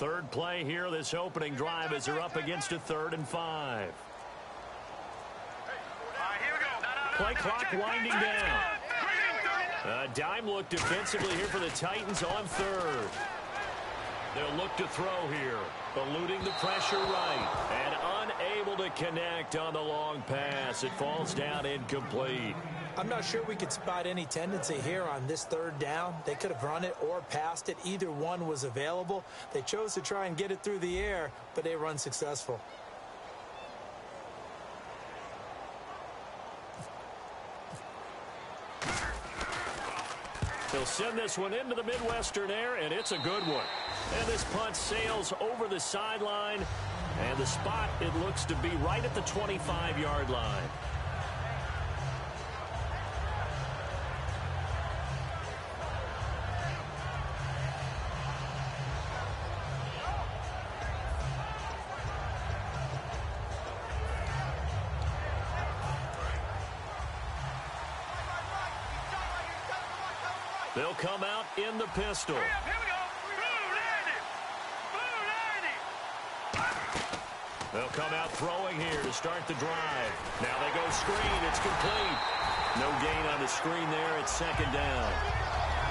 Third play here, this opening drive, as they're up against a 3rd and 5. Play clock winding down. A dime look defensively here for the Titans on 3rd. They'll look to throw here, eluding the pressure right, and unable to connect on the long pass. It falls down incomplete. I'm not sure we could spot any tendency here on this 3rd down. They could have run it or passed it. Either one was available. They chose to try and get it through the air, but they were unsuccessful. They'll send this one into the Midwestern air, and it's a good one. And this punt sails over the sideline, and the spot, it looks to be right at the 25-yard line. They'll come out in the pistol. Here we go. They'll come out throwing here to start the drive. Now they go screen. It's complete. No gain on the screen there. It's 2nd down.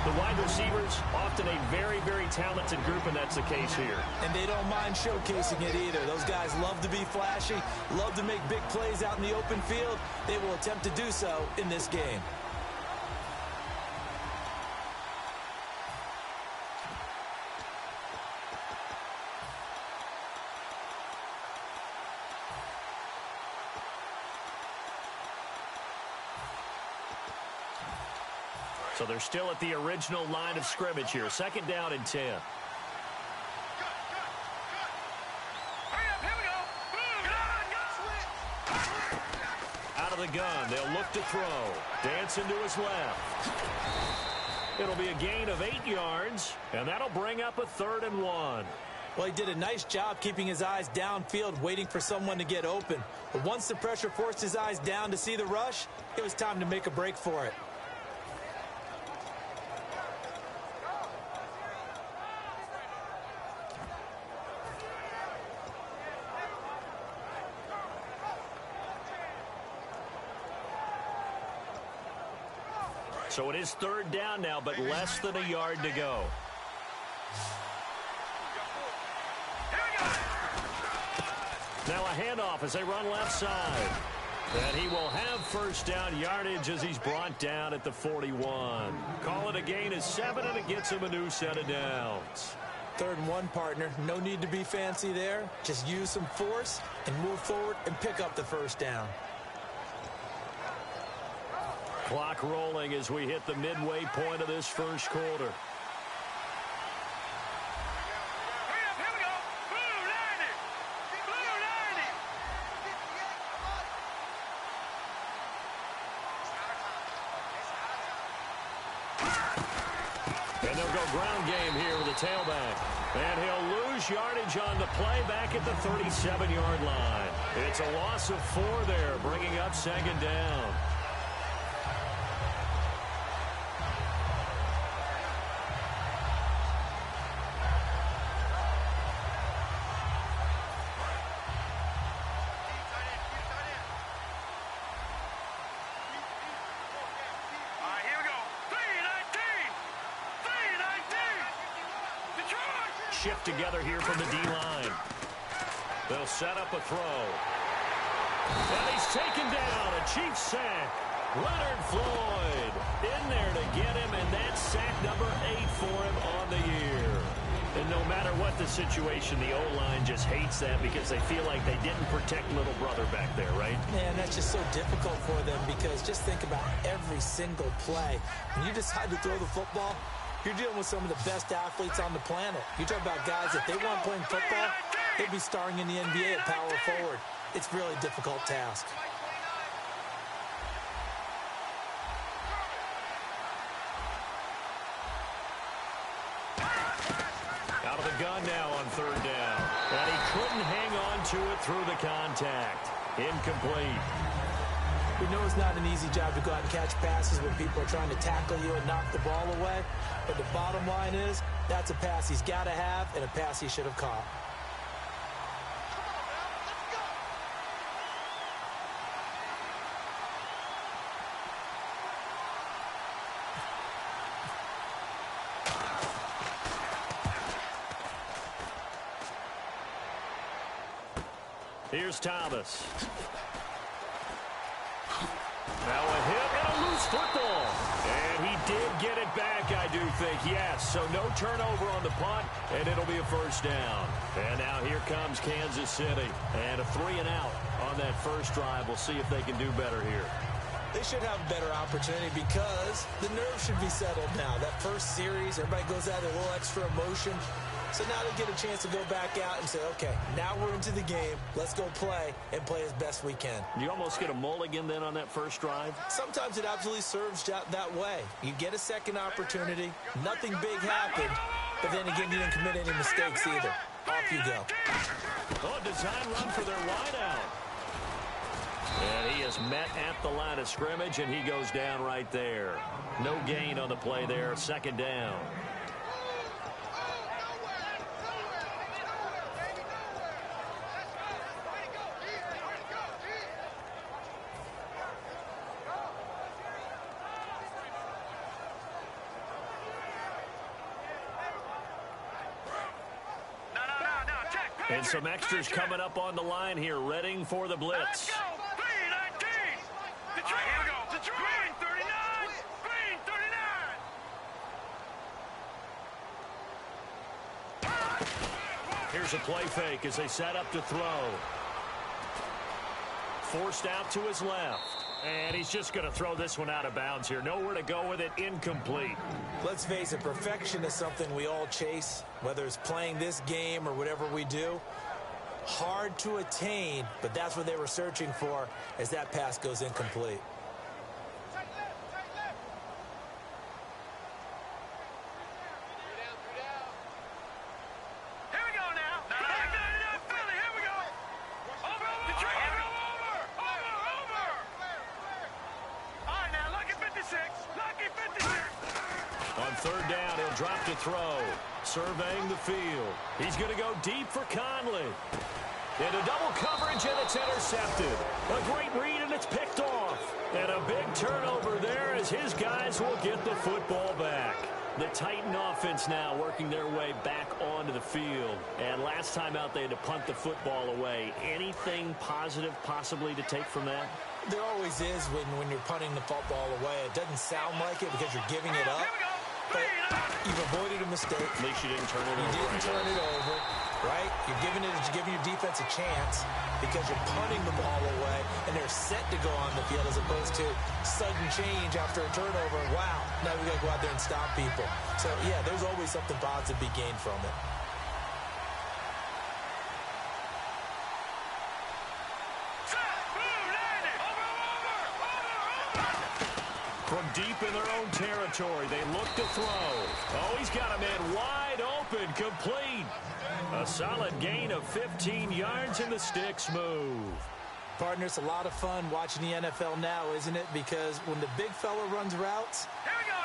The wide receivers, often a very, very talented group, and that's the case here. And they don't mind showcasing it either. Those guys love to be flashy, love to make big plays out in the open field. They will attempt to do so in this game. So they're still at the original line of scrimmage here. 2nd down and 10. Out of the gun. They'll look to throw. Dancing to his left. It'll be a gain of 8 yards, and that'll bring up a 3rd and 1. Well, he did a nice job keeping his eyes downfield, waiting for someone to get open. But once the pressure forced his eyes down to see the rush, it was time to make a break for it. So it is 3rd down now, but less than a yard to go. Now a handoff as they run left side. And he will have 1st down yardage as he's brought down at the 41. Call it a gain of 7, and it gets him a new set of downs. 3rd and 1, partner. No need to be fancy there. Just use some force and move forward and pick up the 1st down. Clock rolling as we hit the midway point of this 1st quarter. And they'll go ground game here with the tailback. And he'll lose yardage on the play back at the 37-yard line. It's a loss of 4 there, bringing up 2nd down. Shift together here from the D-line. They'll set up a throw. And he's taken down. A Chiefs sack. Leonard Floyd in there to get him, and that's sack number 8 for him on the year. And no matter what the situation, the O-line just hates that because they feel like they didn't protect little brother back there, right? Man, that's just so difficult for them because just think about every single play. When you decide to throw the football, you're dealing with some of the best athletes on the planet. You talk about guys, if they weren't playing football, they'd be starring in the NBA at power forward. It's a really difficult task. Out of the gun now on 3rd down. And he couldn't hang on to it through the contact. Incomplete. We know it's not an easy job to go out and catch passes when people are trying to tackle you and knock the ball away. But the bottom line is, that's a pass he's got to have and a pass he should have caught. Here's Thomas. Now a hit and a loose football. And he did get it back, I do think, yes. So no turnover on the punt, and it'll be a first down. And now here comes Kansas City. And a 3-and-out on that first drive. We'll see if they can do better here. They should have a better opportunity because the nerves should be settled now. That first series, everybody goes out with a little extra emotion. So now they get a chance to go back out and say, okay, now we're into the game. Let's go play and play as best we can. You almost get a mulligan then on that first drive? Sometimes it absolutely serves that way. You get a second opportunity. Nothing big happened. But then again, you didn't commit any mistakes either. Off you go. Oh, design run for their wideout. And he is met at the line of scrimmage, and he goes down right there. No gain on the play there. Second down. And some extras coming up on the line here, readying for the blitz. Let's go! Green 19! Detroit! Here we go! Detroit! Green 39! Green 39! Here's a play fake as they set up to throw. Forced out to his left. And he's just going to throw this one out of bounds here. Nowhere to go with it. Incomplete. Let's face it, perfection is something we all chase, whether it's playing this game or whatever we do. Hard to attain, but that's what they were searching for as that pass goes incomplete. Third down, he'll drop to throw. Surveying the field. He's going to go deep for Conley. Into double coverage, and it's intercepted. A great read, and it's picked off. And a big turnover there as his guys will get the football back. The Titan offense now working their way back onto the field. And last time out, they had to punt the football away. Anything positive possibly to take from that? There always is when you're punting the football away. It doesn't sound like it because you're giving it up. But you've avoided a mistake. At least you didn't turn it over. You didn't turn it over, right? You're giving your defense a chance because you're punting the ball away, and they're set to go on the field as opposed to sudden change after a turnover. Wow, now we got to go out there and stop people. So, yeah, there's always something positive to be gained from it. From deep in their own territory, they look to throw. Oh, he's got a man wide open, complete. A solid gain of 15 yards, and the sticks move. Partner, it's a lot of fun watching the NFL now, isn't it? Because when the big fella runs routes,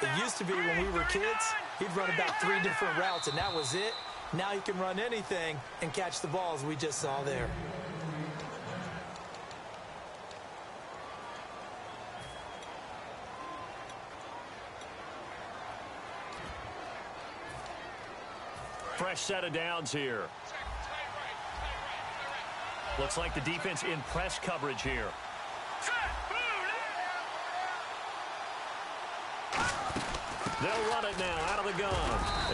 it used to be when we were kids, he'd run about 3 different routes, and that was it. Now he can run anything and catch the balls we just saw there. Fresh set of downs here. Looks like the defense in press coverage here. They'll run it now out of the gun.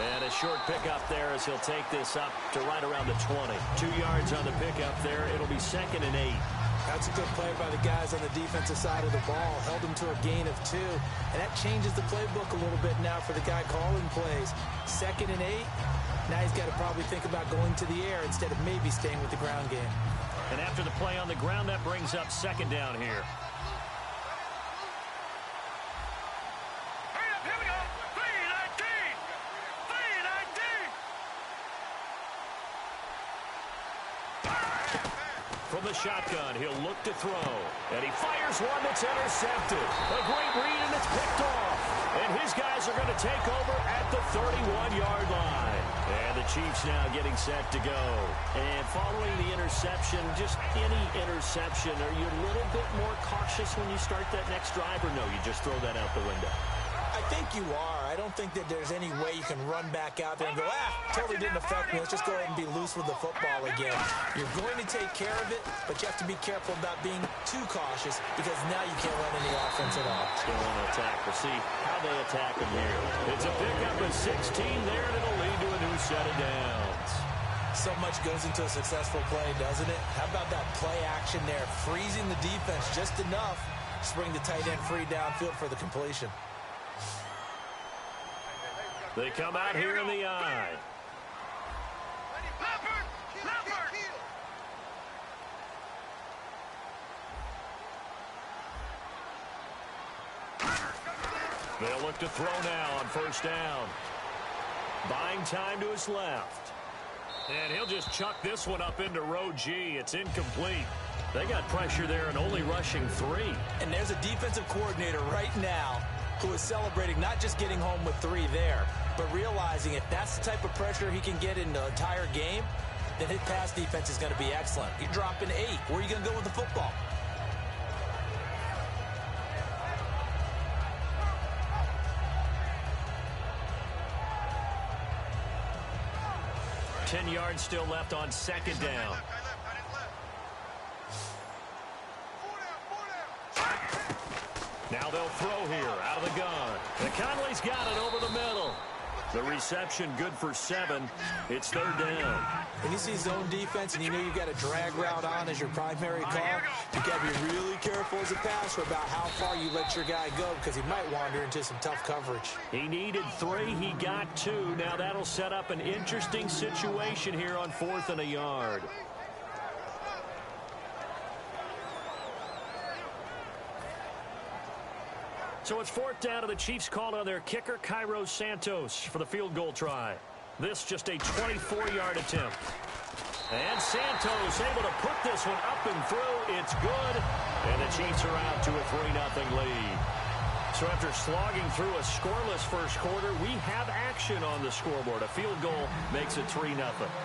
And a short pickup there as he'll take this up to right around the 20. 2 yards on the pickup there. It'll be 2nd and 8. That's a good play by the guys on the defensive side of the ball. Held them to a gain of 2. And that changes the playbook a little bit now for the guy calling plays. 2nd and 8. Now he's got to probably think about going to the air instead of maybe staying with the ground game. And after the play on the ground, that brings up 2nd down here. Here we go. 3-19. 3-19. from the shotgun. He'll look to throw. And he fires one that's intercepted. A great read, and it's picked off. And his guys are going to take over at the 31-yard line. And the Chiefs now getting set to go. And following the interception, just any interception, are you a little bit more cautious when you start that next drive, or no, you just throw that out the window? I think you are. I don't think that there's any way you can run back out there and go, totally didn't affect me. Let's just go ahead and be loose with the football again. You're going to take care of it, but you have to be careful about being too cautious because now you can't run any offense at all. Still on attack. We'll see how they attack him here. It's a pickup of 16 there, and it'll lead to a new set of downs. So much goes into a successful play, doesn't it? How about that play action there? Freezing the defense just enough to bring the tight end free downfield for the completion. They come out here in the eye. They'll look to throw now on first down. Buying time to his left. And he'll just chuck this one up into row G. It's incomplete. They got pressure there and only rushing 3. And there's a defensive coordinator right now who is celebrating not just getting home with 3 there, but realizing if that's the type of pressure he can get in the entire game, then his pass defense is going to be excellent. You're dropping 8. Where are you going to go with the football? Ten yards still left on second down. Now they'll throw here out of the gun. And Conley's got it over the middle. The reception good for 7. It's third down. When you see zone defense and you know you've got a drag route on as your primary call, you got to be really careful as a passer about how far you let your guy go because he might wander into some tough coverage. He needed 3. He got 2. Now that'll set up an interesting situation here on 4th and a yard. So it's 4th down, and the Chiefs call on their kicker, Cairo Santos, for the field goal try. This just a 24-yard attempt. And Santos able to put this one up and through. It's good. And the Chiefs are out to a 3-0 lead. So after slogging through a scoreless first quarter, we have action on the scoreboard. A field goal makes it 3-0.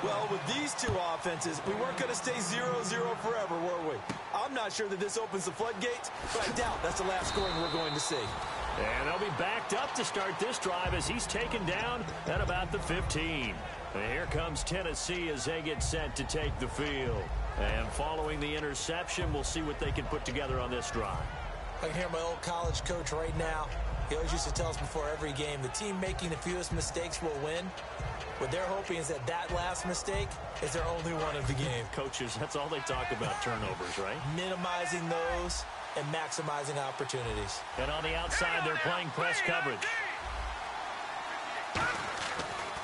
Well, with these two offenses, we weren't going to stay 0-0 forever, were we? I'm not sure that this opens the floodgates, but I doubt that's the last scoring we're going to see. And they'll be backed up to start this drive as he's taken down at about the 15. And here comes Tennessee as they get set to take the field. And following the interception, we'll see what they can put together on this drive. I can hear my old college coach right now. He always used to tell us before every game, the team making the fewest mistakes will win. What they're hoping is that last mistake is their only one of the game. Coaches, that's all they talk about, turnovers, right? Minimizing those and maximizing opportunities. And on the outside, they're playing press coverage.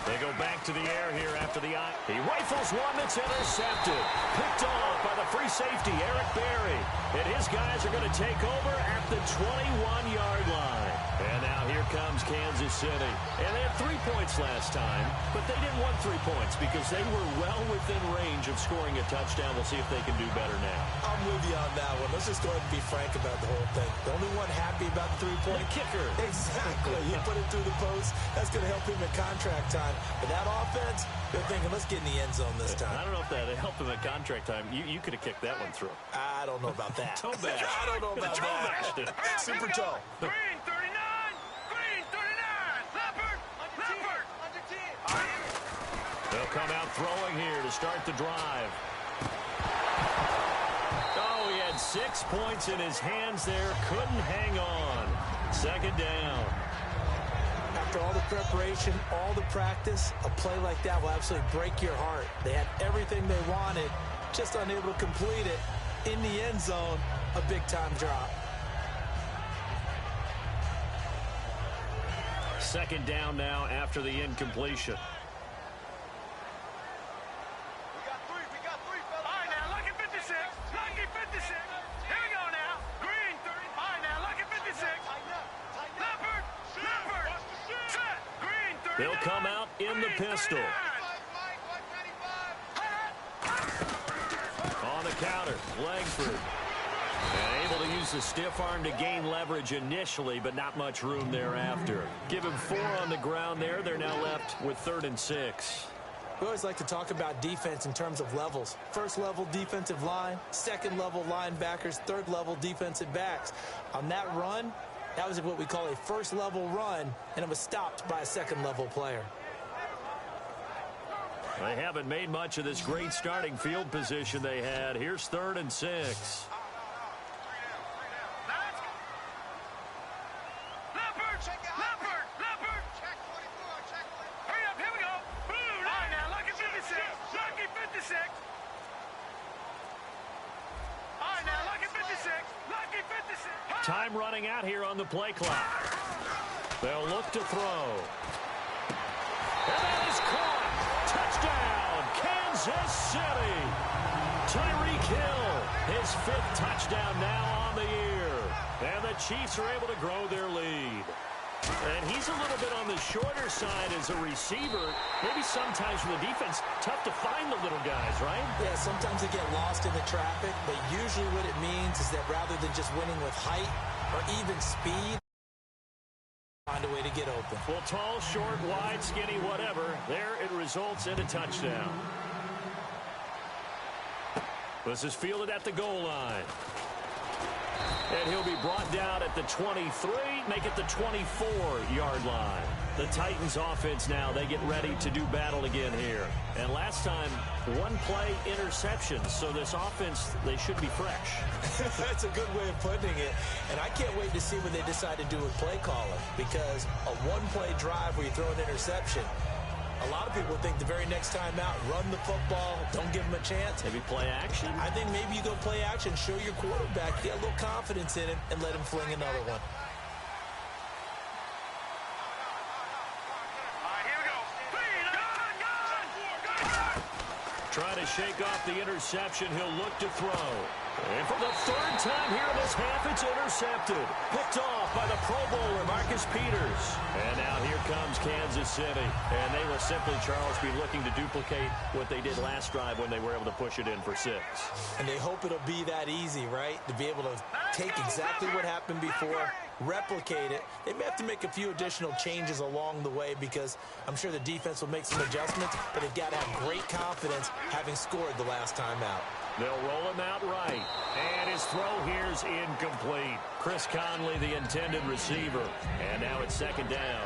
They go back to the air here after the eye. He rifles one that's intercepted. Picked off by the free safety, Eric Berry. And his guys are going to take over at the 21-yard line. And now here comes Kansas City. And they had 3 points last time, but they didn't want 3 points because they were well within range of scoring a touchdown. We'll see if they can do better now. I'm with you on that one. Let's just go ahead and be frank about the whole thing. The only one happy about the 3-point. The kicker. Exactly. You put it through the post. That's going to help him at contract time. But that offense, they're thinking, let's get in the end zone this time. I don't know if that helped him at contract time. You could have kicked that one through. I don't know about that. Toe bash. I don't know about that. Super toe. Green 39. Green 39. Leopard. Leopard. Under 10. They'll come out throwing here to start the drive. Oh, he had 6 points in his hands there. Couldn't hang on. Second down. After all the preparation, all the practice, a play like that will absolutely break your heart. They had everything they wanted, just unable to complete it. In the end zone, a big-time drop. Second down now after the incompletion. We got three, fellas. All right, now, lucky 56. Lucky 56. Here we go now. Green 30. All right, now, lucky 56. Leopard. Leopard. Set. Green 30. They'll come out in the pistol. On the counter. Langford. And able to use the stiff arm to gain leverage initially, but not much room thereafter. Give him 4 on the ground there. They're now left with 3rd and 6. We always like to talk about defense in terms of levels. First level defensive line, second level linebackers, third level defensive backs. On that run, that was what we call a first level run, and it was stopped by a second level player. They haven't made much of this great starting field position they had. Here's 3rd and 6. Time running out here on the play clock. They'll look to throw. And that is caught. Touchdown, Kansas City. Tyreek Hill, his 5th touchdown now on the year. And the Chiefs are able to grow their lead. And he's a little bit on the shorter side as a receiver. Maybe sometimes for the defense, tough to find the little guys, right? Yeah, sometimes they get lost in the traffic, but usually what it means is that rather than just winning with height or even speed, find a way to get open. Well, tall, short, wide, skinny, whatever, there it results in a touchdown. This is fielded at the goal line. And he'll be brought down at the 23, make it the 24-yard line. The Titans offense now, they get ready to do battle again here. And last time, 1-play interception. So this offense, they should be fresh. That's a good way of putting it. And I can't wait to see what they decide to do with play calling. Because a 1-play drive where you throw an interception, a lot of people think the very next time out, run the football, don't give them a chance. Maybe play action? I think maybe you go play action, show your quarterback, get a little confidence in him, and let him fling another one. Trying to shake off the interception. He'll look to throw. And for the 3rd time here in this half, it's intercepted. Picked off by the Pro Bowler, Marcus Peters. And now here comes Kansas City. And they will simply, Charles, be looking to duplicate what they did last drive when they were able to push it in for 6. And they hope it'll be that easy, right? To be able to take exactly what happened before, replicate it. They may have to make a few additional changes along the way because I'm sure the defense will make some adjustments, but they've got to have great confidence having scored the last time out. They'll roll him out right. And his throw here's incomplete. Chris Conley, the intended receiver. And now it's 2nd down.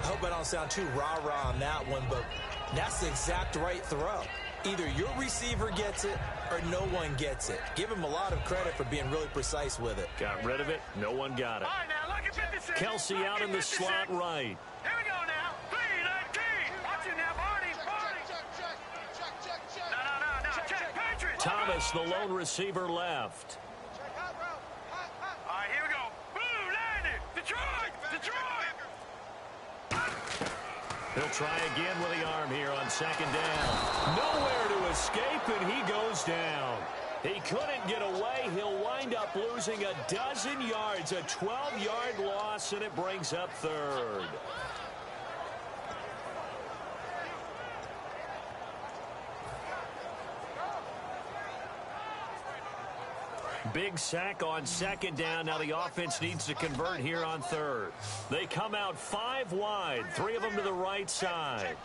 I hope I don't sound too rah-rah on that one, but that's the exact right throw. Either your receiver gets it or no one gets it. Give him a lot of credit for being really precise with it. Got rid of it. No one got it. All right, now, look at 56. Kelsey out in the slot right. Here we go now. 3-19. Watch it now, Barney. No. Check. Patriots. Thomas, the lone receiver, left. All right, here we go. Boom, landed. Detroit. He'll try again with the arm here on 2nd down. Nowhere to escape, and he goes down. He couldn't get away. He'll wind up losing a dozen yards, a 12-yard loss, and it brings up 3rd. Big sack on 2nd down. Now the offense needs to convert here on 3rd. They come out 5 wide, 3 of them to the right side.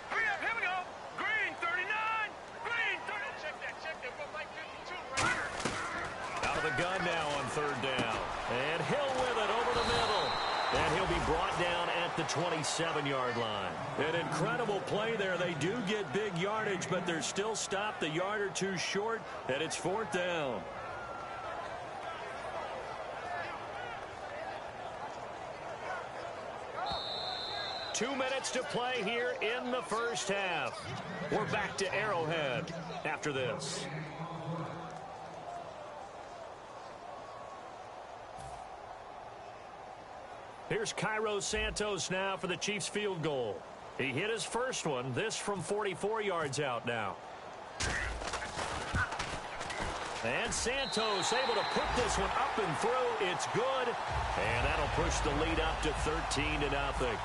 Hurry up, here we go. Green, 39. Green, 30. Check that. We're like 52 right here. Out of the gun now on 3rd down. And Hill with it over the middle. And he'll be brought down at the 27-yard line. An incredible play there. They do get big yardage, but they're still stopped a yard or two short, and it's 4th down. Two minutes to play here in the first half. We're back to Arrowhead after this. Here's Cairo Santos now for the Chiefs field goal. He hit his first one, this from 44 yards out now. And Santos able to put this one up and through. It's good. And that'll push the lead up to 13-0.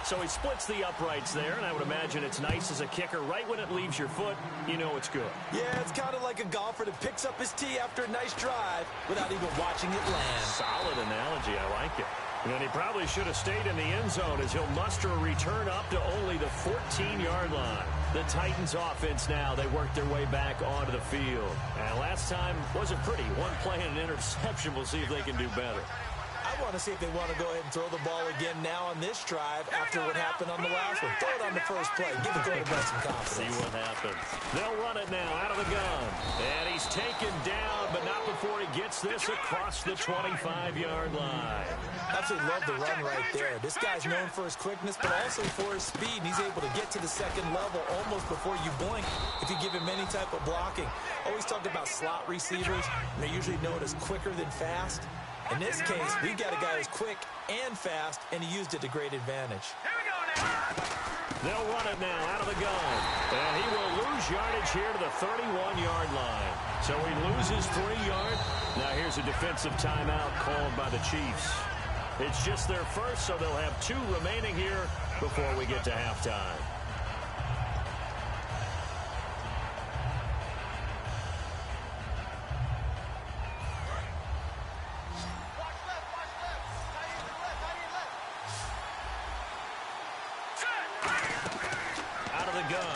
So he splits the uprights there, and I would imagine it's nice as a kicker. Right when it leaves your foot, you know it's good. Yeah, it's kind of like a golfer that picks up his tee after a nice drive without even watching it land. Solid analogy. I like it. And he probably should have stayed in the end zone as he'll muster a return up to only the 14-yard line. The Titans offense now, they work their way back onto the field. And last time wasn't pretty. One play and an interception. We'll see if they can do better. I want to see if they want to go ahead and throw the ball again now on this drive after what happened on the last one. Throw it on the first play. Give the quarterback some confidence. See what happens. They'll run it now out of the gun. And he's taken down, but not before he gets this across the 25-yard line. Absolutely love the run right there. This guy's known for his quickness, but also for his speed. And he's able to get to the second level almost before you blink if you give him any type of blocking. Always talked about slot receivers, and they're usually known as quicker than fast. In this case, we've got a guy who's quick and fast, and he used it to great advantage. Here we go now. They'll run it now out of the gun. And he will lose yardage here to the 31-yard line. So he loses 3 yards. Now here's a defensive timeout called by the Chiefs. It's just their first, so they'll have 2 remaining here before we get to halftime.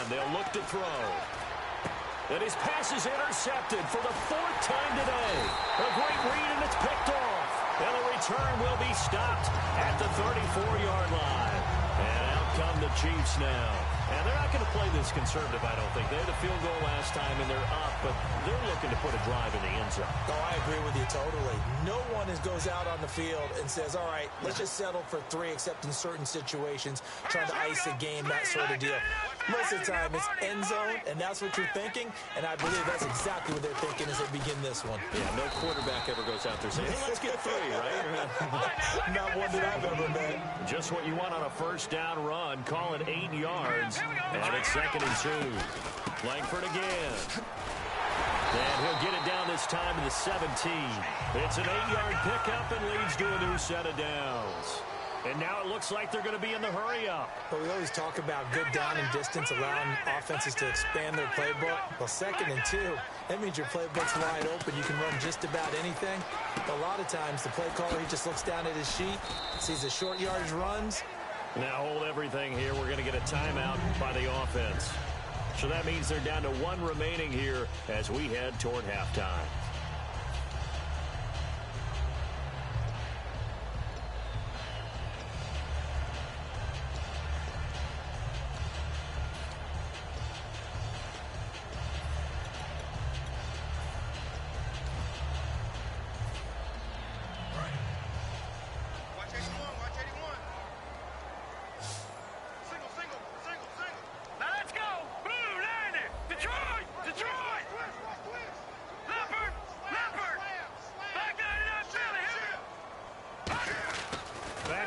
They'll look to throw. And his pass is intercepted for the 4th time today. A great read, and it's picked off. And the return will be stopped at the 34-yard line. And out come the Chiefs now. And they're not going to play this conservative, I don't think. They had a field goal last time, and they're up, but they're looking to put a drive in the end zone. Oh, I agree with you totally. No one goes out on the field and says, all right, let's just settle for 3, except in certain situations, trying to ice a game, that sort of deal. Most of the time, it's end zone, and that's what you're thinking, and I believe that's exactly what they're thinking as they begin this one. Yeah, no quarterback ever goes out there saying, hey, let's get 3, right? Not one that I've ever met. Just what you want on a first down run. Call it 8 yards. And it's 2nd and 2. Langford again. And he'll get it down this time to the 17. It's an 8-yard pickup and leads to a new set of downs. And now it looks like they're going to be in the hurry-up. But we always talk about good down and distance, allowing offenses to expand their playbook. Well, 2nd and 2, that means your playbook's wide open. You can run just about anything. But a lot of times, the play caller, he just looks down at his sheet, sees the short yardage runs. Now hold everything here. We're going to get a timeout by the offense. So that means they're down to 1 remaining here as we head toward halftime.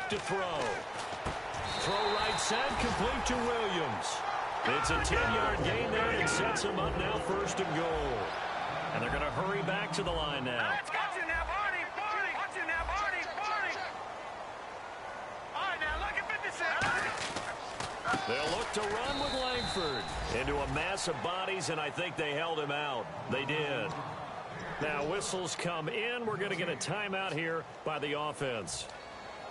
To throw right side, complete to Williams. It's a 10-yard gain there, and it sets him up now 1st and goal. And they're going to hurry back to the line now. Let's go. Watch it now, Barney. Watch it now, Barney. All right, now look at 56. They'll look to run with Langford into a mass of bodies, and I think they held him out. They did. Now whistles come in. We're going to get a timeout here by the offense.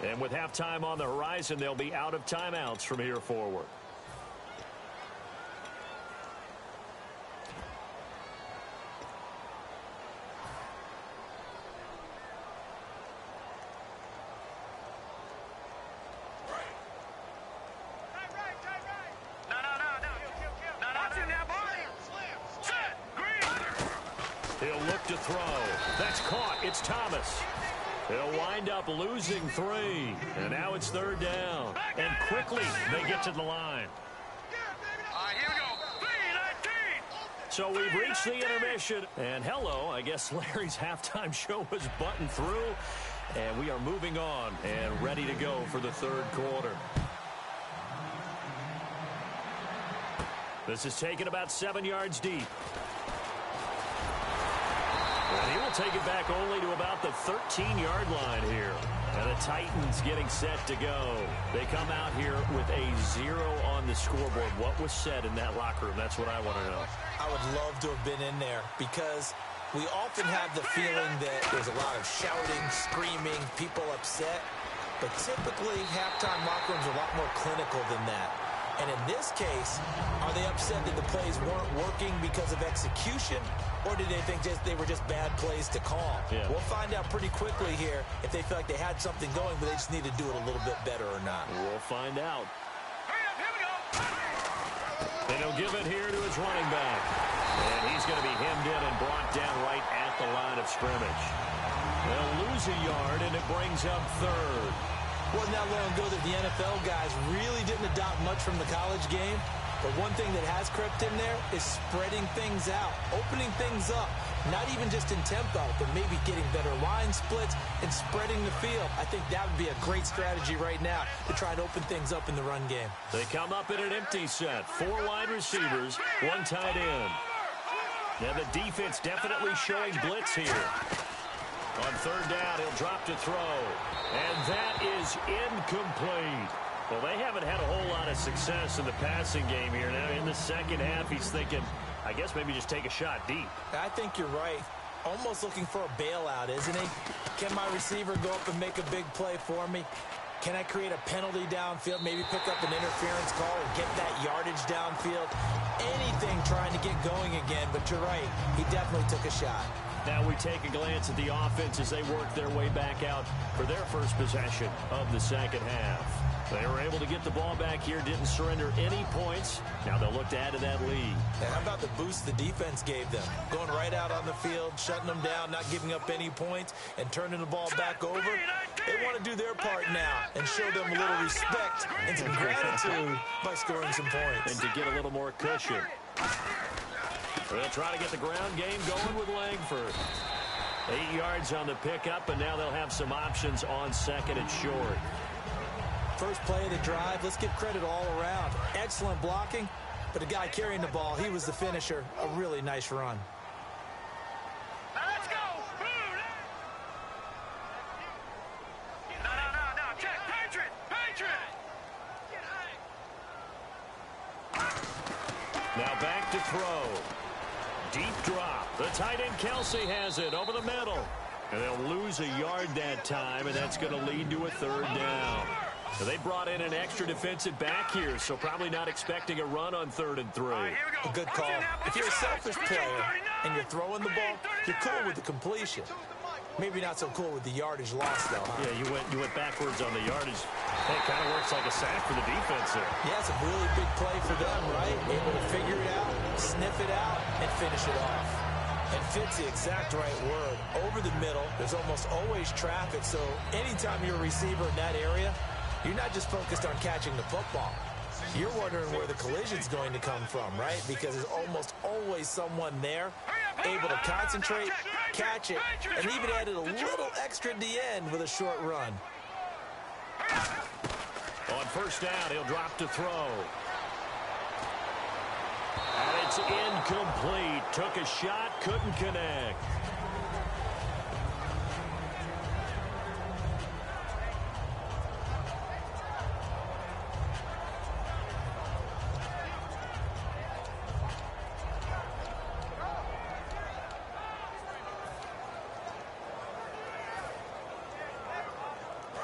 And with halftime on the horizon, they'll be out of timeouts from here forward. He'll look to throw. That's caught. It's Thomas. They'll wind up losing 3. And now it's 3rd down. And quickly they get to the line. All right, here we go. 3-19. So we've reached the intermission. And hello, I guess Larry's halftime show was buttoned through. And we are moving on and ready to go for the 3rd quarter. This is taken about 7 yards deep. And he will they'll take it back only to about the 13-yard line here. And the Titans getting set to go. They come out here with a 0 on the scoreboard. What was said in that locker room? That's what I want to know. I would love to have been in there because we often have the feeling that there's a lot of shouting, screaming, people upset. But typically, halftime locker rooms are a lot more clinical than that. And in this case, are they upset that the plays weren't working because of execution, or did they think they were just bad plays to call? Yeah. We'll find out pretty quickly here if they feel like they had something going, but they just need to do it a little bit better or not. We'll find out. And he'll give it here to his running back. And he's going to be hemmed in and brought down right at the line of scrimmage. They'll lose a yard, and it brings up third. Wasn't that long ago that the NFL guys really didn't adopt much from the college game. But one thing that has crept in there is spreading things out, opening things up, not even just in tempo, but maybe getting better line splits and spreading the field. I think that would be a great strategy right now to try and open things up in the run game. They come up in an empty set. 4 wide receivers, 1 tight end. Now the defense definitely showing blitz here. On third down, he'll drop to throw. And that is incomplete. Well, they haven't had a whole lot of success in the passing game here. Now, in the second half, he's thinking, I guess maybe just take a shot deep. I think you're right. Almost looking for a bailout, isn't he? Can my receiver go up and make a big play for me? Can I create a penalty downfield, maybe pick up an interference call and get that yardage downfield? Anything trying to get going again, but you're right. He definitely took a shot. Now we take a glance at the offense as they work their way back out for their first possession of the second half. They were able to get the ball back here, didn't surrender any points. Now they'll look to add to that lead. And how about the boost the defense gave them? Going right out on the field, shutting them down, not giving up any points, and turning the ball back over. They want to do their part now and show them a little respect and some gratitude by scoring some points. And to get a little more cushion. They'll try to get the ground game going with Langford. 8 yards on the pickup, and now they'll have some options on second and short. First play of the drive, let's give credit all around. Excellent blocking, but the guy carrying the ball, he was the finisher. A really nice run. Let's go! No, check. Patriot! Now back to throw. Deep drop. The tight end Kelsey has it over the middle. And they'll lose a yard that time, and that's going to lead to a third down. So they brought in an extra defensive back here, so probably not expecting a run on 3rd and 3. A good call. If you're a selfish player and you're throwing the ball, you're cool with the completion. Maybe not so cool with the yardage loss, though, huh? Yeah, you went backwards on the yardage. Hey, it kind of works like a sack for the defense there. Yeah, it's a really big play for them, right? Able to figure it out, sniff it out, and finish it off. And fit's the exact right word. Over the middle, there's almost always traffic, so anytime you're a receiver in that area, you're not just focused on catching the football. You're wondering where the collision's going to come from, right? Because there's almost always someone there able to concentrate, catch it, and even added a little extra at the end with a short run. On first down, he'll drop to throw. And it's incomplete. Took a shot, couldn't connect.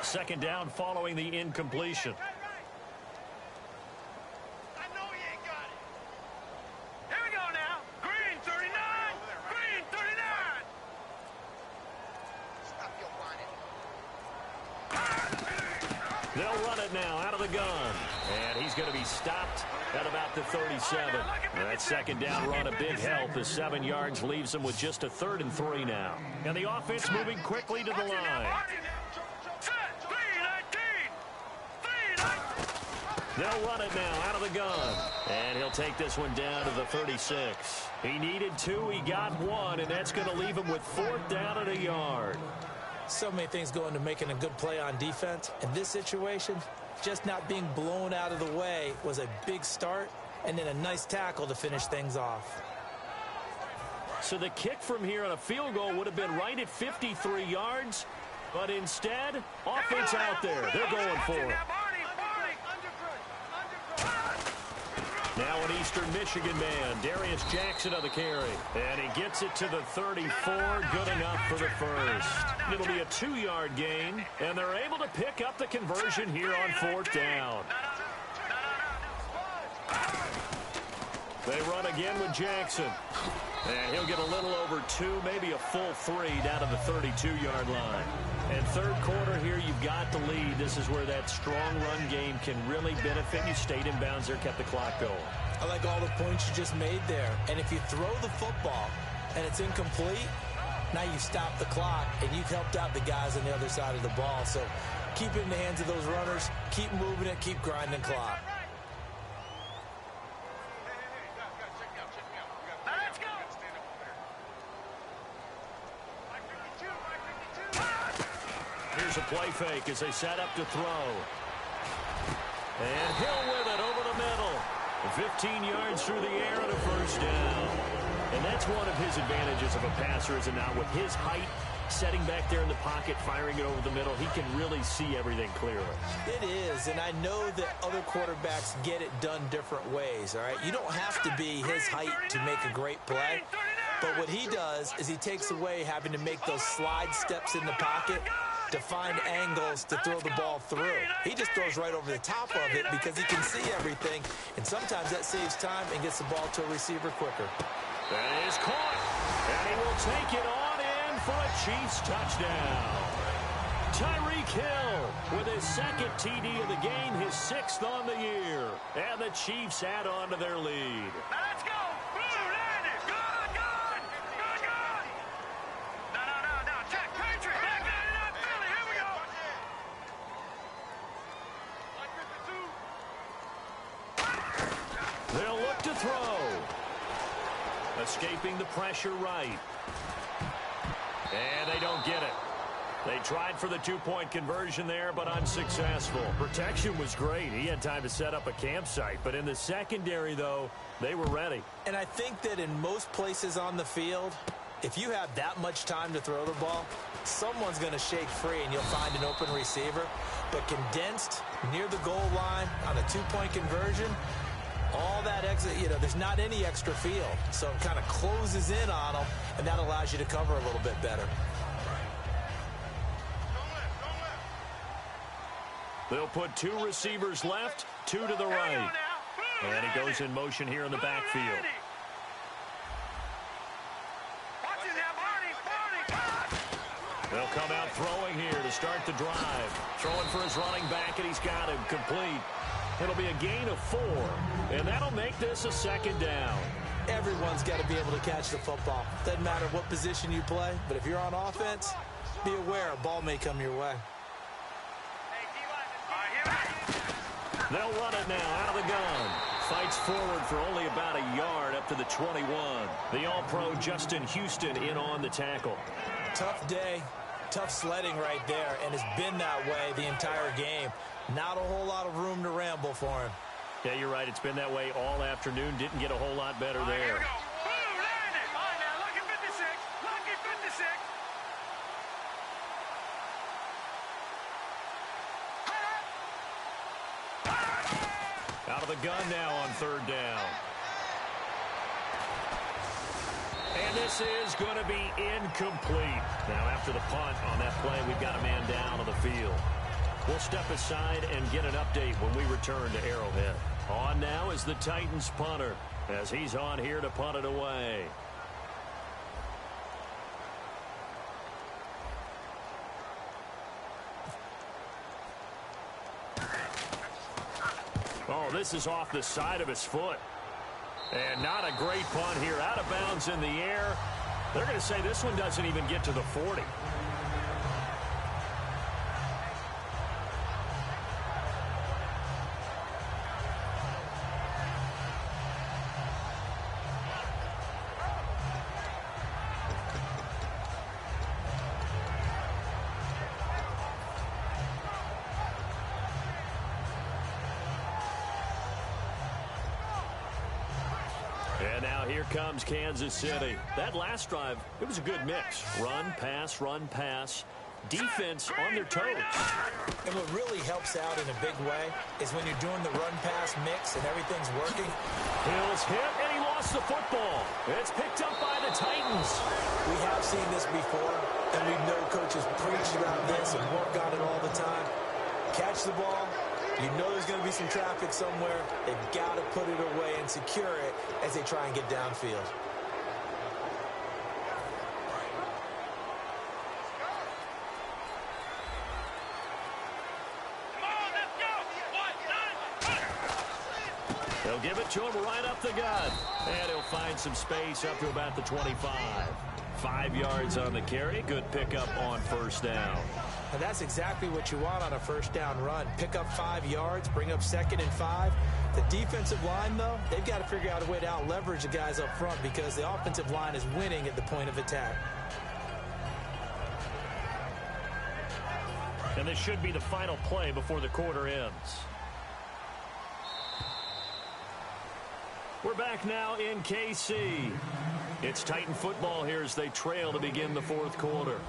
Second down following the incompletion. I know he ain't got it. Here we go now. Green 39. Green 39. Stop your whining. They'll run it now out of the gun. And he's going to be stopped at about the 37. That second down run a big help as 7 yards leaves them with just a 3rd and 3 now. And the offense moving quickly to the line. They'll run it now out of the gun. And he'll take this one down to the 36. He needed 2, he got 1, and that's going to leave him with 4th down and a yard. So many things go into making a good play on defense. In this situation, just not being blown out of the way was a big start, and then a nice tackle to finish things off. So the kick from here on a field goal would have been right at 53 yards, but instead, offense out there. They're going for it. Now an Eastern Michigan man, Darius Jackson on the carry. And he gets it to the 34, good enough for the first. It'll be a 2-yard gain, and they're able to pick up the conversion here on 4th down. They run again with Jackson. And he'll get a little over 2, maybe a full 3 down to the 32-yard line. And third quarter here, you've got the lead. This is where that strong run game can really benefit you. Stayed in bounds there, kept the clock going. I like all the points you just made there. And if you throw the football and it's incomplete, now you stop the clock and you've helped out the guys on the other side of the ball. So keep it in the hands of those runners. Keep moving it. Keep grinding clock. Here's a play fake as they set up to throw. And Hill with it over the middle. 15 yards through the air and a first down. And that's one of his advantages of a passer, is it not? With his height, setting back there in the pocket, firing it over the middle, he can really see everything clearly. It is, and I know that other quarterbacks get it done different ways, all right? You don't have to be his height to make a great play. But what he does is he takes away having to make those slide steps in the pocket to find angles to throw the ball through. He just throws right over the top of it because he can see everything, and sometimes that saves time and gets the ball to a receiver quicker. That is caught, and he will take it on in for a Chiefs touchdown. Tyreek Hill with his second TD of the game, his 6th on the year, and the Chiefs add on to their lead. Let's go! They'll look to throw. Escaping the pressure right. And they don't get it. They tried for the 2-point conversion there, but unsuccessful. Protection was great. He had time to set up a campsite. But in the secondary, though, they were ready. And I think that in most places on the field, if you have that much time to throw the ball, someone's going to shake free and you'll find an open receiver. But condensed near the goal line on a 2-point conversion, all that exit, there's not any extra field. So it kind of closes in on them, and that allows you to cover a little bit better. They'll put 2 receivers left, 2 to the right. And he goes in motion here in the backfield. They'll come out throwing here to start the drive. Throwing for his running back, and he's got him complete. It'll be a gain of 4, and that'll make this a 2nd down. Everyone's got to be able to catch the football. Doesn't matter what position you play, but if you're on offense, be aware a ball may come your way. They'll run it now out of the gun. Fights forward for only about a yard up to the 21. The All-Pro Justin Houston in on the tackle. Tough day, tough sledding right there, and it's been that way the entire game. Not a whole lot of room to ramble for him. Yeah, you're right. It's been that way all afternoon. Didn't get a whole lot better there. Here we go. Boom, landed. All right, now, lucky 56. Lucky 56. Out of the gun now on 3rd down. And this is going to be incomplete. Now, after the punt on that play, we've got a man down on the field. We'll step aside and get an update when we return to Arrowhead. On now is the Titans punter, as he's on here to punt it away. Oh, this is off the side of his foot. And not a great punt here. Out of bounds in the air. They're going to say this one doesn't even get to the 40. here comes Kansas City. That last drive, it was a good mix. Run, pass. Defense on their toes. And what really helps out in a big way is when you're doing the run-pass mix and everything's working. Hill's hit, and he lost the football. It's picked up by the Titans. We have seen this before, and we know coaches preach about this and work on it all the time. Catch the ball. You know there's going to be some traffic somewhere. They've got to put it away and secure it as they try and get downfield. They'll give it to him right up the gut. And he'll find some space up to about the 25. 5 yards on the carry. Good pickup on first down. And that's exactly what you want on a first down run. Pick up 5 yards, bring up 2nd and 5. The defensive line, though, they've got to figure out a way to out-leverage the guys up front because the offensive line is winning at the point of attack. And this should be the final play before the quarter ends. We're back now in KC. It's Titan football here as they trail to begin the fourth quarter.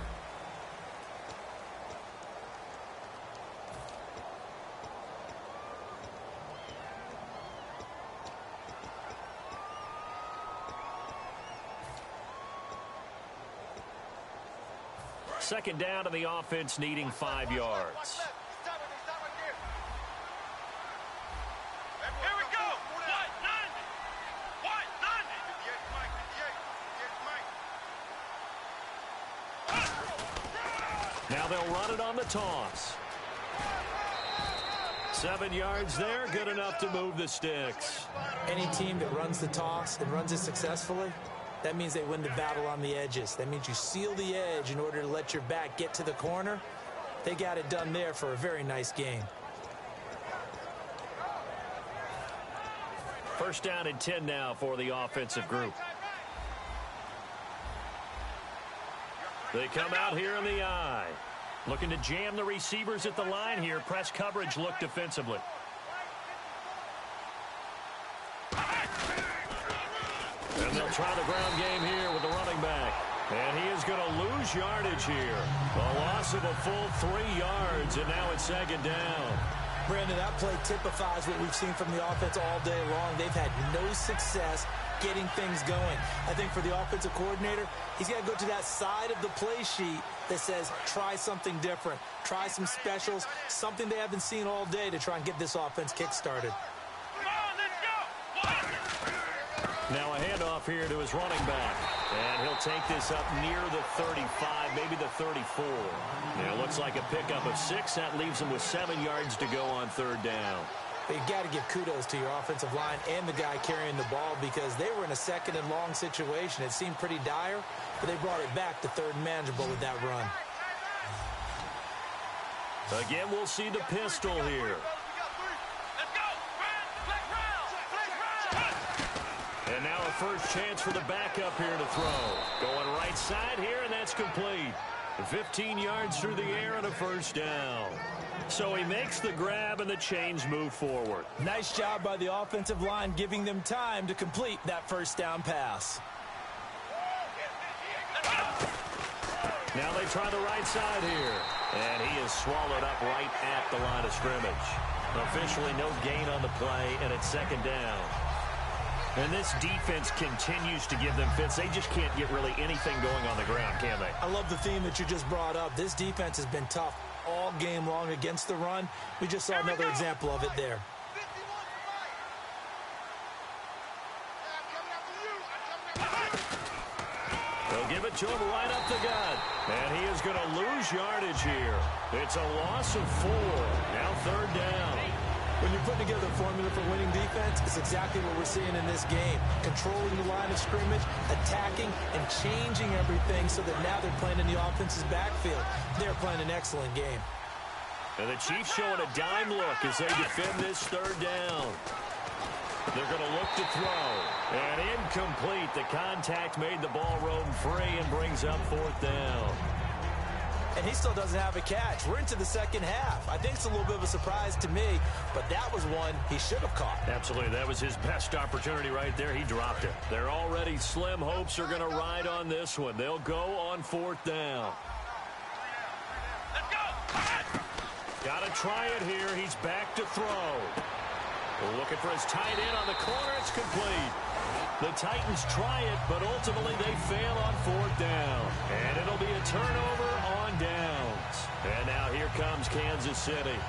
Second down to the offense, needing 5 yards. Now they'll run it on the toss. 7 yards there, good enough to move the sticks. Any team that runs the toss and runs it successfully, that means they win the battle on the edges. That means you seal the edge in order to let your back get to the corner. They got it done there for a very nice game. First down and 10 now for the offensive group. They come out here in the eye. Looking to jam the receivers at the line here. Press coverage look defensively. And they'll try the ground game here with the running back. And he is going to lose yardage here. A loss of a full 3 yards, and now it's second down. Brandon, that play typifies what we've seen from the offense all day long. They've had no success getting things going. I think for the offensive coordinator, he's got to go to that side of the play sheet that says try something different, try some specials, something they haven't seen all day to try and get this offense kick-started. Now a handoff here to his running back. And he'll take this up near the 35, maybe the 34. Now it looks like a pickup of 6. That leaves him with 7 yards to go on third down. But you've got to give kudos to your offensive line and the guy carrying the ball because they were in a second and long situation. It seemed pretty dire, but they brought it back to third and manageable with that run. Again, we'll see the pistol here. And now a first chance for the backup here to throw. Going right side here, and that's complete. 15 yards through the air and a first down. So he makes the grab and the chains move forward. Nice job by the offensive line giving them time to complete that first down pass. Now they try the right side here. And he is swallowed up right at the line of scrimmage. Officially no gain on the play, and it's second down. And this defense continues to give them fits. They just can't get really anything going on the ground, can they? I love the theme that you just brought up. This defense has been tough all game long against the run. We just saw another example of it there. They'll give it to him right up the gut. And he is going to lose yardage here. It's a loss of 4. Now third down. When you're putting together a formula for winning defense, it's exactly what we're seeing in this game. Controlling the line of scrimmage, attacking, and changing everything so that now they're playing in the offense's backfield. They're playing an excellent game. And the Chiefs showing a dime look as they defend this third down. They're going to look to throw. And incomplete. The contact made the ball roam free and brings up fourth down. and he still doesn't have a catch. We're into the second half. I think it's a little bit of a surprise to me, but that was one he should have caught. Absolutely. That was his best opportunity right there. He dropped it. Their already slim hopes are going to ride on this one. They'll go on 4th down. Let's go. Got to try it here. He's back to throw. Looking for his tight end on the corner. It's complete. The Titans try it, but ultimately they fail on 4th down. And it'll be a turnover on downs. And now here comes Kansas City.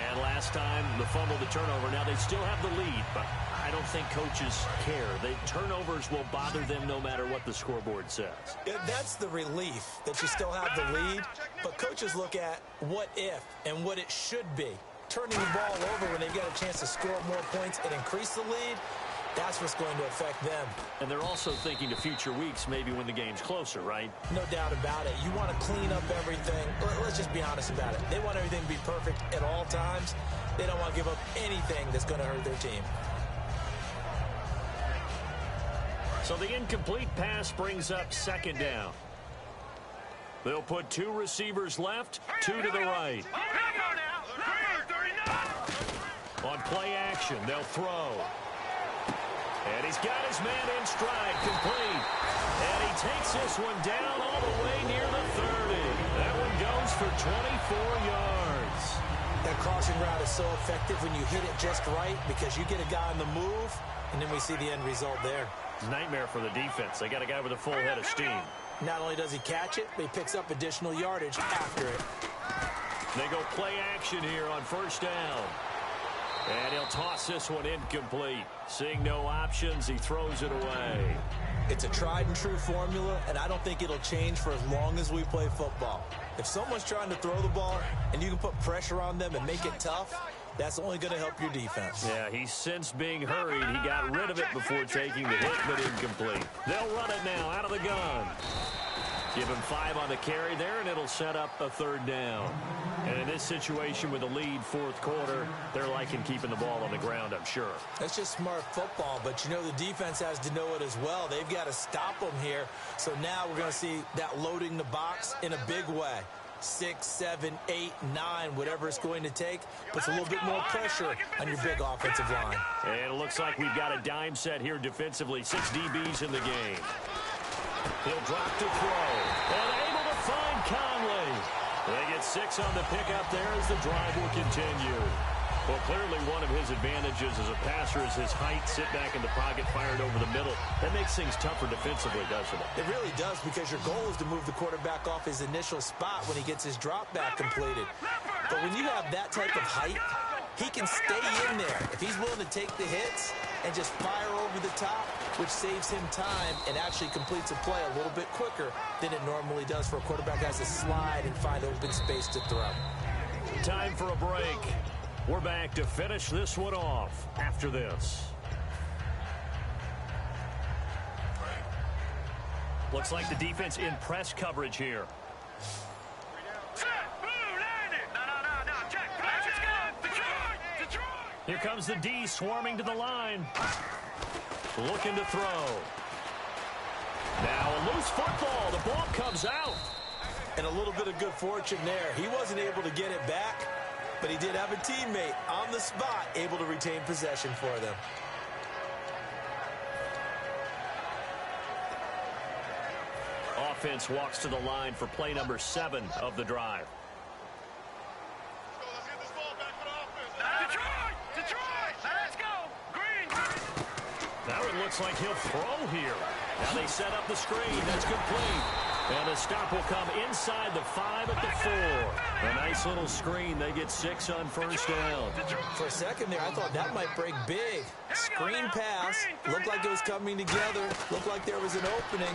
And last time, the fumble, the turnover. Now they still have the lead, but I don't think coaches care. The turnovers will bother them no matter what the scoreboard says. Yeah, that's the relief that you still have the lead, but coaches look at what if and what it should be. Turning the ball over when they get a chance to score more points and increase the lead, that's what's going to affect them. And they're also thinking to future weeks, maybe when the game's closer, right? No doubt about it. You want to clean up everything. Let's just be honest about it. They want everything to be perfect at all times. They don't want to give up anything that's going to hurt their team. So the incomplete pass brings up 2nd down. They'll put 2 receivers left, 2 to the right. On play action, they'll throw. And he's got his man in stride, complete. And he takes this one down all the way near the 30. That one goes for 24 yards. That crossing route is so effective when you hit it just right because you get a guy on the move, and then we see the end result there. It's a nightmare for the defense. They got a guy with a full head of steam. Not only does he catch it, but he picks up additional yardage after it. They go play action here on 1st down. And he'll toss this one incomplete. Seeing no options, he throws it away. It's a tried and true formula, and I don't think it'll change for as long as we play football. If someone's trying to throw the ball and you can put pressure on them and make it tough, that's only going to help your defense. Yeah, he's since being hurried. He got rid of it before taking the hit, but incomplete. They'll run it now out of the gun. Give him 5 on the carry there, and it'll set up a 3rd down. And in this situation with the lead 4th quarter, they're liking keeping the ball on the ground, I'm sure. That's just smart football, but you know the defense has to know it as well. They've got to stop them here. So now we're going to see that loading the box in a big way. 6, 7, 8, 9, whatever it's going to take, puts a little bit more pressure on your big offensive line. And it looks like we've got a dime set here defensively. 6 DBs in the game. He'll drop to throw. And able to find Conley. They get 6 on the pickup there as the drive will continue. Well, clearly one of his advantages as a passer is his height, sit back in the pocket, fired over the middle. That makes things tougher defensively, doesn't it? It really does, because your goal is to move the quarterback off his initial spot when he gets his drop back completed. But when you have that type of height, he can stay in there. If he's willing to take the hits and just fire over the top, which saves him time and actually completes a play a little bit quicker than it normally does for a quarterback who has to slide and find open space to throw. Time for a break. We're back to finish this one off after this. Looks like the defense in press coverage here. Here comes the D swarming to the line. Looking to throw. Now a loose football. The ball comes out. And a little bit of good fortune there. He wasn't able to get it back, but he did have a teammate on the spot able to retain possession for them. Offense walks to the line for play number 7 of the drive. Now it looks like he'll throw here. Now they set up the screen. That's complete. And the stop will come inside the 5 at the 4. A nice little screen. They get 6 on 1st down. For a second there, I thought that might break big. Screen pass. Looked like it was coming together. Looked like there was an opening.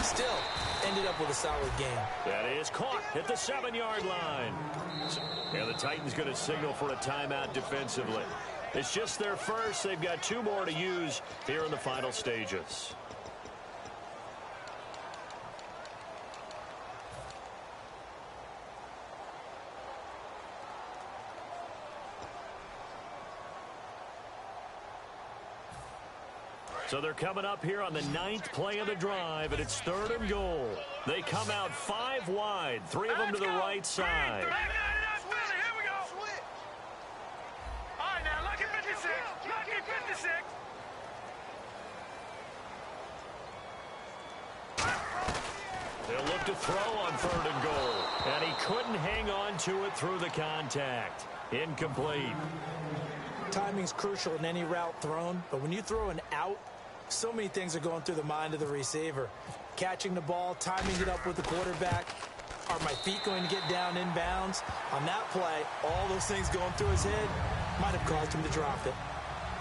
Still, ended up with a solid game. That is caught at the 7-yard line. And the Titans going to signal for a timeout defensively. It's just their first. They've got 2 more to use here in the final stages. So they're coming up here on the 9th play of the drive, and it's 3rd and goal. They come out 5 wide, 3 of them to the right side. They'll look to throw on 3rd and goal, and he couldn't hang on to it through the contact. Incomplete. Timing's crucial in any route thrown, but when you throw an out, so many things are going through the mind of the receiver. Catching the ball, timing it up with the quarterback. Are my feet going to get down inbounds? On that play, all those things going through his head might have caused him to drop it.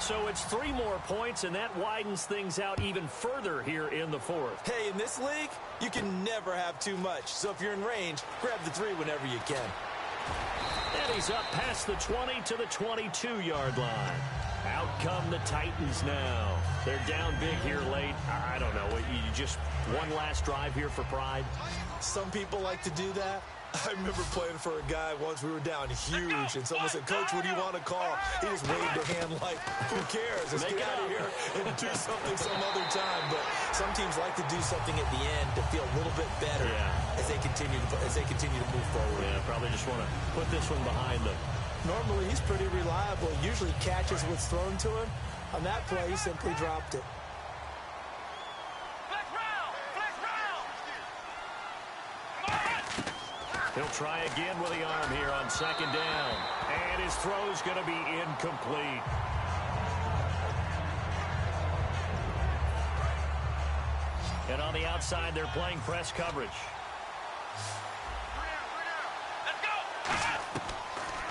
So it's 3 more points, and that widens things out even further here in the 4th. Hey, in this league, you can never have too much. So if you're in range, grab the 3 whenever you can. And he's up past the 20 to the 22-yard line. Out come the Titans now. They're down big here late. I don't know. You just one last drive here for pride? Some people like to do that. I remember playing for a guy once. We were down huge, and someone said, "Coach, what do you want to call?" He just waved a hand like, "Who cares? Let's get out of here and do something some other time." But some teams like to do something at the end to feel a little bit better as they continue to move forward. Yeah, probably just want to put this one behind them. Normally, he's pretty reliable. Usually catches what's thrown to him. On that play, he simply dropped it. He'll try again with the arm here on 2nd down. And his throw's going to be incomplete. And on the outside, they're playing press coverage.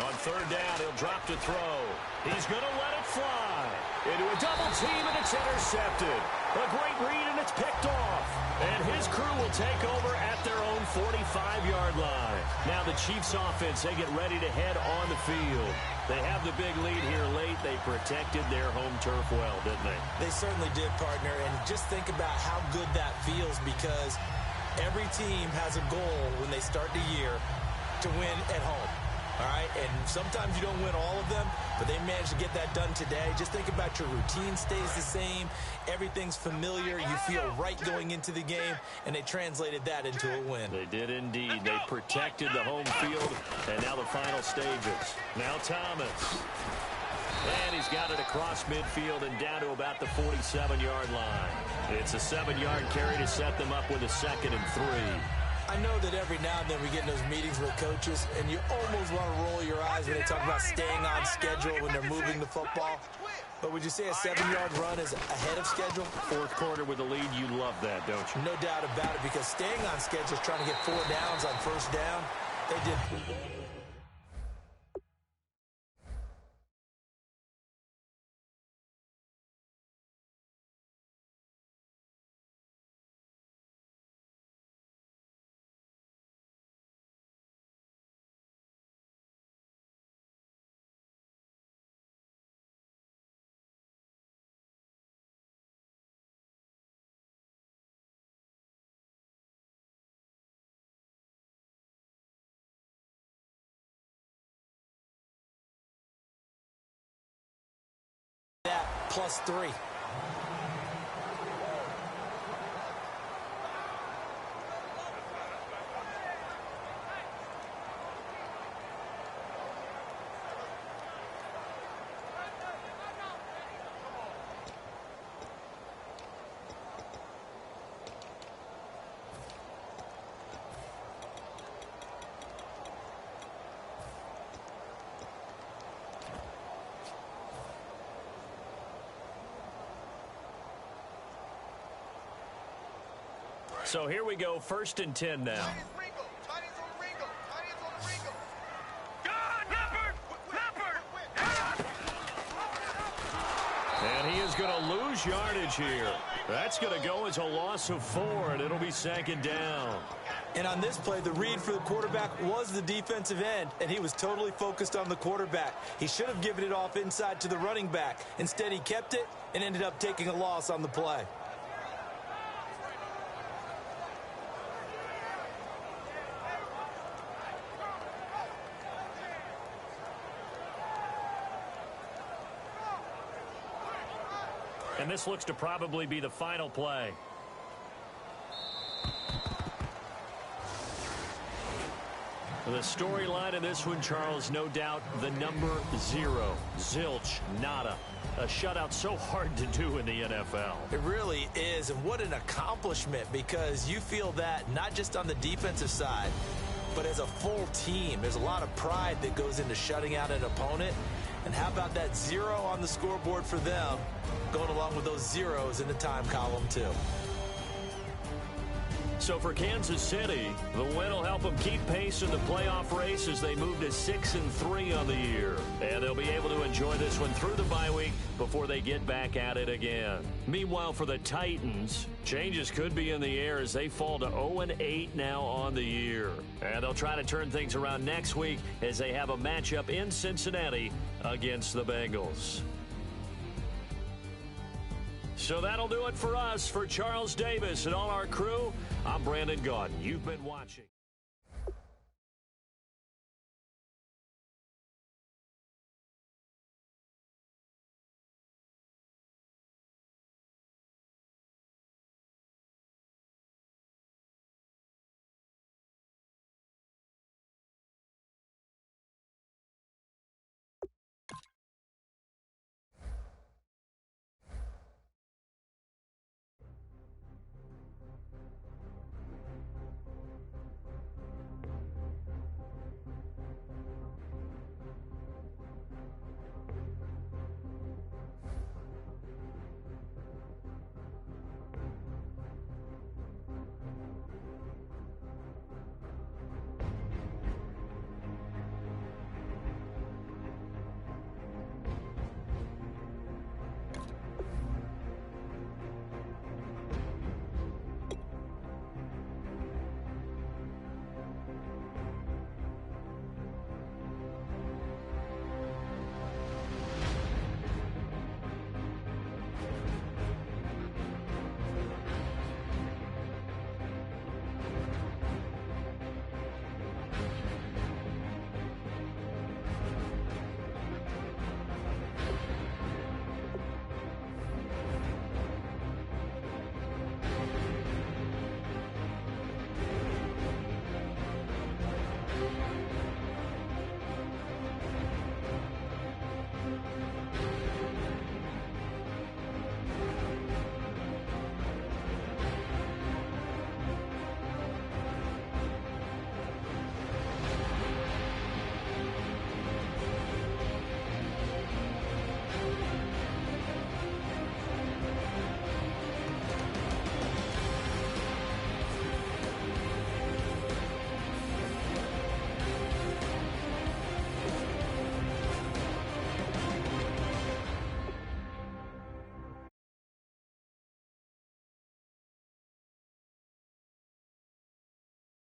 On 3rd down, he'll drop to throw. He's going to let it fly. Into a double team, and it's intercepted. A great read, and it's picked off. And his crew will take over at their own 45-yard line. Now the Chiefs offense, they get ready to head on the field. They have the big lead here late. They protected their home turf well, didn't they? They certainly did, partner. And just think about how good that feels, because every team has a goal when they start the year to win at home. All right, and sometimes you don't win all of them, but they managed to get that done today. Just think about your routine stays the same. Everything's familiar. You feel right going into the game, and they translated that into a win. They did indeed. They protected the home field, and now the final stages. Now Thomas. And he's got it across midfield and down to about the 47-yard line. It's a 7-yard carry to set them up with a 2nd and 3. I know that every now and then we get in those meetings with coaches, and you almost want to roll your eyes when they talk about staying on schedule when they're moving the football. But would you say a 7-yard run is ahead of schedule? 4th quarter with the lead, you love that, don't you? No doubt about it, because staying on schedule is trying to get 4 downs on 1st down. They did. That +3. So here we go, 1st and 10 now. And he is going to lose yardage here. That's going to go as a loss of 4, and it'll be 2nd down. And on this play, the read for the quarterback was the defensive end, and he was totally focused on the quarterback. He should have given it off inside to the running back. Instead, he kept it and ended up taking a loss on the play. And this looks to probably be the final play. The storyline in this one, Charles, no doubt the number 0. Zilch, nada. A shutout so hard to do in the NFL. It really is, and what an accomplishment, because you feel that not just on the defensive side, but as a full team. There's a lot of pride that goes into shutting out an opponent. And how about that 0 on the scoreboard for them, going along with those zeros in the time column too. So for Kansas City, the win will help them keep pace in the playoff race as they move to 6-3 on the year. And they'll be able to enjoy this one through the bye week before they get back at it again. Meanwhile, for the Titans, changes could be in the air as they fall to 0-8 now on the year. And they'll try to turn things around next week as they have a matchup in Cincinnati against the Bengals. So that'll do it for us. For Charles Davis and all our crew, I'm Brandon Gaudin. You've been watching.